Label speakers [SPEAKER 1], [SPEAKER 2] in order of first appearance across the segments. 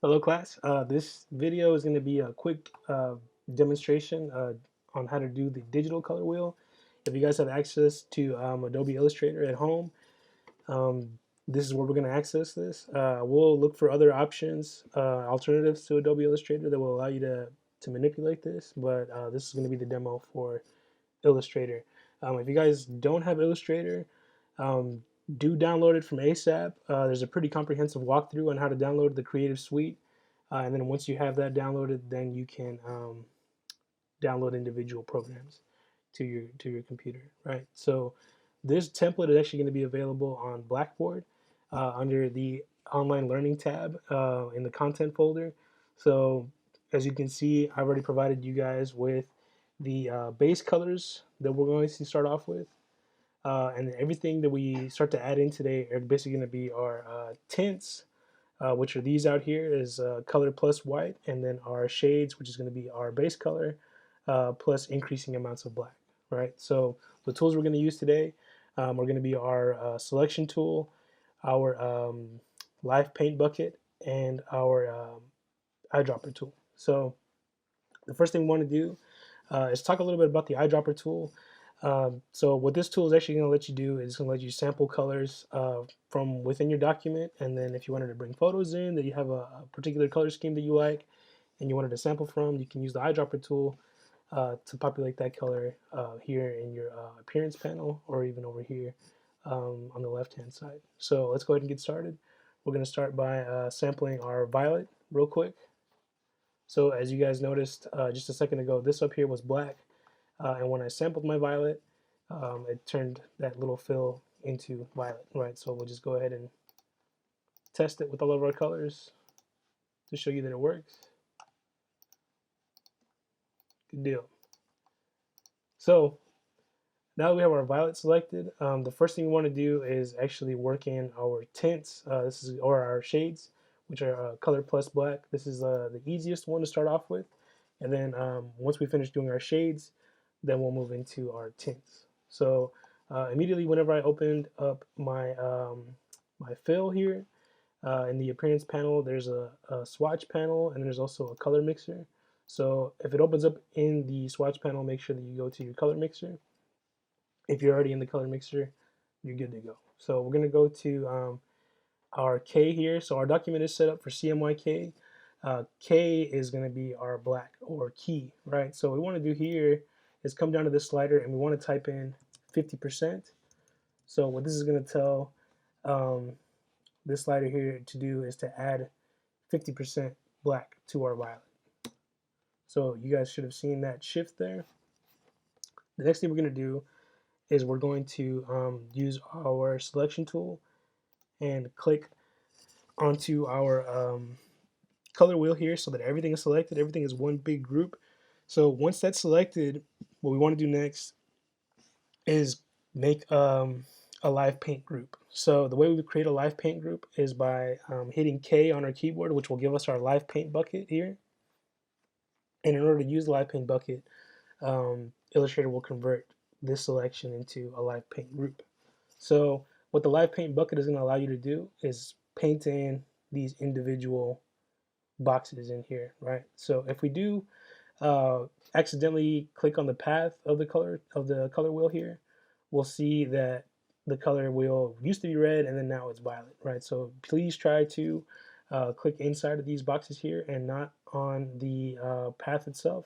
[SPEAKER 1] Hello class. This video is going to be a quick demonstration on how to do the digital color wheel. If you guys have access to Adobe Illustrator at home, this is where we're going to access this. We'll look for other options, alternatives to Adobe Illustrator that will allow you to manipulate this, but this is going to be the demo for Illustrator. If you guys don't have Illustrator, um, do download it from ASAP. There's a pretty comprehensive walkthrough on how to download the Creative Suite. And then once you have that downloaded, then you can download individual programs to your computer, right? So this template is actually going to be available on Blackboard under the online learning tab in the content folder. So as you can see, I've already provided you guys with the base colors that we're going to start off with. And everything that we start to add in today are basically going to be our tints, which are these out here is color plus white, and then our shades, which is going to be our base color, plus increasing amounts of black, right? So the tools we're going to use today are going to be our selection tool, our live paint bucket, and our eyedropper tool. So the first thing we want to do is talk a little bit about the eyedropper tool. So what this tool is actually going to let you do is going to let you sample colors from within your document, and then if you wanted to bring photos in that you have a particular color scheme that you like and you wanted to sample from, you can use the eyedropper tool to populate that color here in your appearance panel, or even over here on the left hand side. So let's go ahead and get started. We're going to start by sampling our violet real quick. So as you guys noticed just a second ago, this up here was black. And when I sampled my violet, it turned that little fill into violet, right? So we'll just go ahead and test it with all of our colors to show you that it works. Good deal. So now that we have our violet selected, the first thing we want to do is actually work in our tints. Or our shades, which are color plus black. This is the easiest one to start off with. And then once we finish doing our shades, then we'll move into our tints. So immediately whenever I opened up my fill here in the appearance panel, there's a swatch panel, and there's also a color mixer. So if it opens up in the swatch panel, make sure that you go to your color mixer. If you're already in the color mixer, you're good to go. So we're gonna go to our K here. So our document is set up for CMYK. K is going to be our black or key, right? So what we want to do here is come down to this slider and we want to type in 50%. So what this is going to tell um, this slider here to do is to add 50% black to our violet. So you guys should have seen that shift there. The next thing we're going to do is we're going to use our selection tool and click onto our color wheel here so that everything is selected. Everything is one big group. So once that's selected, what we want to do next is make a live paint group. So the way we create a live paint group is by hitting K on our keyboard, which will give us our live paint bucket here. And in order to use the live paint bucket, Illustrator will convert this selection into a live paint group. So what the live paint bucket is going to allow you to do is paint in these individual boxes in here, right? So if we do accidentally click on the path of the color wheel here, we'll see that the color wheel used to be red and then now it's violet, right? So please try to click inside of these boxes here and not on the path itself,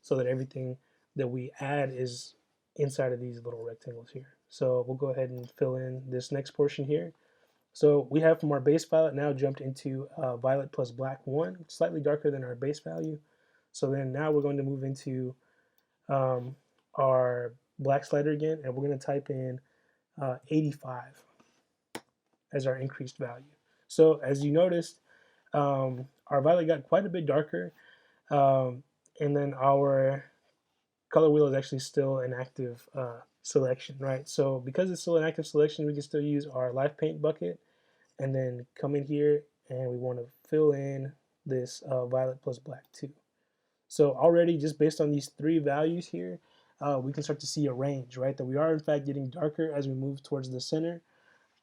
[SPEAKER 1] so that everything that we add is inside of these little rectangles here. So we'll go ahead and fill in this next portion here. So we have from our base violet now jumped into violet plus black 1, slightly darker than our base value. So then now we're going to move into our black slider again, and we're going to type in 85 as our increased value. So as you noticed, our violet got quite a bit darker, and then our color wheel is actually still an active selection, right? So because it's still an active selection, we can still use our live paint bucket and then come in here and we want to fill in this violet plus black 2. So already just based on these three values here, we can start to see a range, right? That we are in fact getting darker as we move towards the center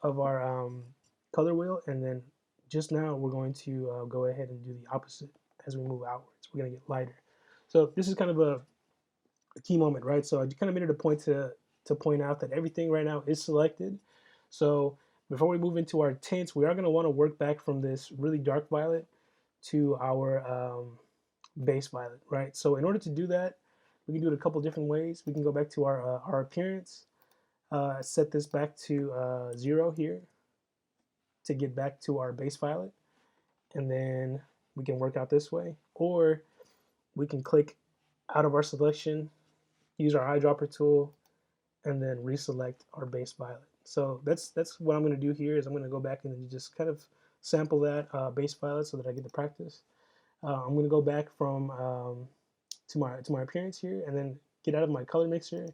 [SPEAKER 1] of our color wheel, and then just now we're going to go ahead and do the opposite as we move outwards. We're going to get lighter. So this is kind of a key moment, right? So I kind of made it a point to point out that everything right now is selected. So before we move into our tints, we are going to want to work back from this really dark violet to our base violet, right? So in order to do that, we can do it a couple different ways. We can go back to our appearance, set this back to 0 here to get back to our base violet, and then we can work out this way. Or we can click out of our selection, use our eyedropper tool, and then reselect our base violet. So that's what I'm going to do here is I'm going to go back and just kind of sample that base violet so that I get to practice. I'm going to go back from to my appearance here and then get out of my color mixer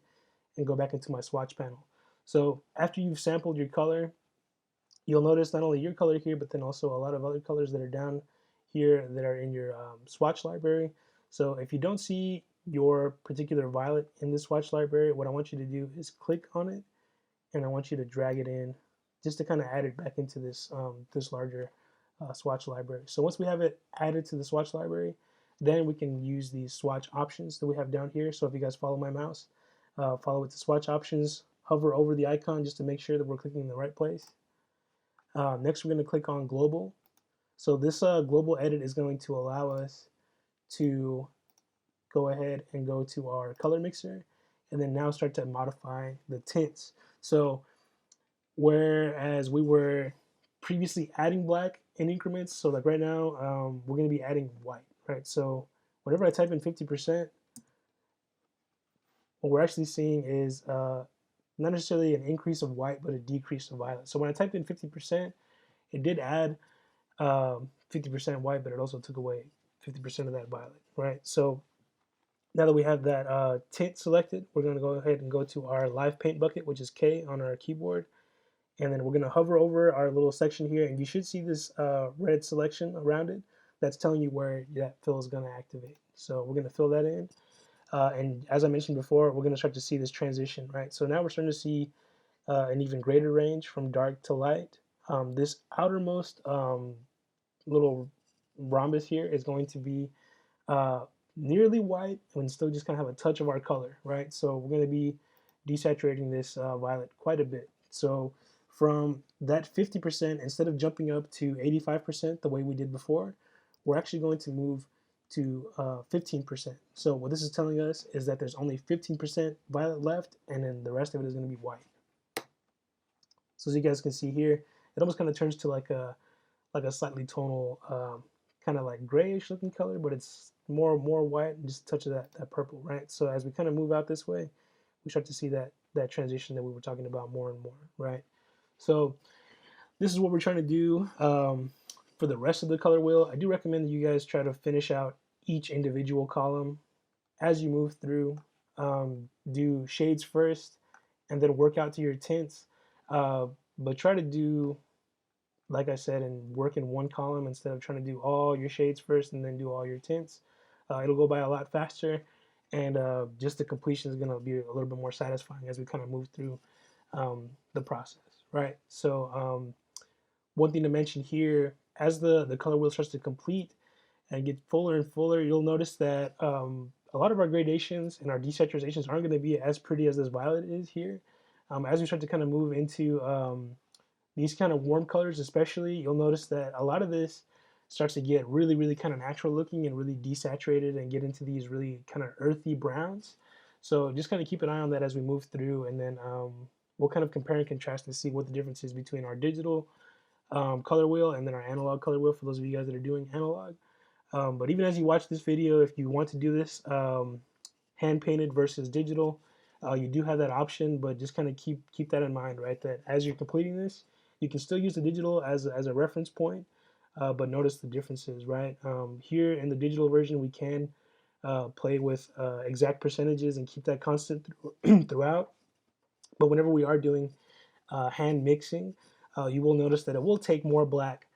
[SPEAKER 1] and go back into my swatch panel. So after you've sampled your color, you'll notice not only your color here, but then also a lot of other colors that are down here that are in your swatch library. So if you don't see your particular violet in the swatch library, what I want you to do is click on it, and I want you to drag it in just to kind of add it back into this larger swatch library. So once we have it added to the swatch library, then we can use these swatch options that we have down here. So if you guys follow my mouse, follow it to swatch options, hover over the icon just to make sure that we're clicking in the right place. Next, we're going to click on global. So this global edit is going to allow us to go ahead and go to our color mixer and then now start to modify the tints. So whereas we were previously adding black in increments, so like right now we're going to be adding white, right? So whenever I type in 50%, what we're actually seeing is not necessarily an increase of white, but a decrease of violet. So when I typed in 50%, it did add 50% white, but it also took away 50% of that violet, right? So now that we have that tint selected, we're going to go ahead and go to our live paint bucket, which is K on our keyboard. And then we're going to hover over our little section here, and you should see this red selection around it. That's telling you where that fill is going to activate. So we're going to fill that in. And as I mentioned before, we're going to start to see this transition, right? So now we're starting to see an even greater range from dark to light. This outermost little rhombus here is going to be uh, nearly white and still just kind of have a touch of our color, right? So we're going to be desaturating this violet quite a bit. So from that 50%, instead of jumping up to 85% the way we did before, we're actually going to move to 15%. So what this is telling us is that there's only 15% violet left, and then the rest of it is going to be white. So as you guys can see here, it almost kind of turns to like a slightly tonal, kind of like grayish looking color, but it's more white and just a touch of that purple, right? So as we kind of move out this way, we start to see that transition that we were talking about more and more, right? So this is what we're trying to do for the rest of the color wheel. I do recommend that you guys try to finish out each individual column as you move through. Do shades first, and then work out to your tints. But try to do, like I said, and work in one column instead of trying to do all your shades first and then do all your tints. It'll go by a lot faster, and just the completion is going to be a little bit more satisfying as we kind of move through the process, right? So one thing to mention here, as the color wheel starts to complete and get fuller and fuller, you'll notice that a lot of our gradations and our desaturations aren't going to be as pretty as this violet is here. As we start to kind of move into these kind of warm colors especially, you'll notice that a lot of this starts to get really kind of natural looking and really desaturated and get into these really kind of earthy browns. So just kind of keep an eye on that as we move through, and then we'll kind of compare and contrast to see what the difference is between our digital color wheel and then our analog color wheel for those of you guys that are doing analog. But even as you watch this video, if you want to do this hand painted versus digital, you do have that option, but just kind of keep that in mind, right? That as you're completing this, you can still use the digital as a reference point, but notice the differences, right? Here in the digital version, we can play with exact percentages and keep that constant throughout. But whenever we are doing hand mixing, you will notice that it will take more black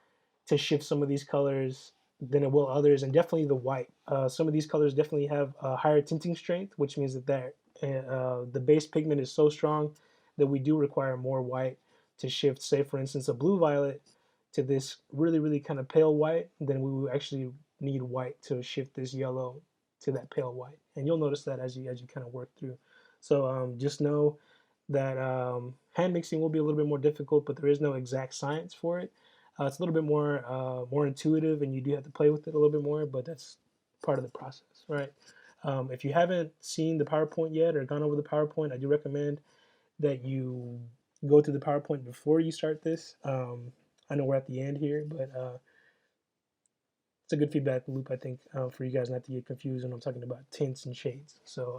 [SPEAKER 1] to shift some of these colors than it will others, and definitely the white. Some of these colors definitely have higher tinting strength, which means that the base pigment is so strong that we do require more white to shift, say for instance, a blue violet to this really, really kind of pale white, then we will actually need white to shift this yellow to that pale white. And you'll notice that as you kind of work through. So just know that hand mixing will be a little bit more difficult, but there is no exact science for it. It's a little bit more intuitive, and you do have to play with it a little bit more, but that's part of the process, right? If you haven't seen the PowerPoint yet or gone over the PowerPoint, I do recommend that you go to the PowerPoint before you start this. I know we're at the end here, but it's a good feedback loop, I think, for you guys not to get confused when I'm talking about tints and shades. So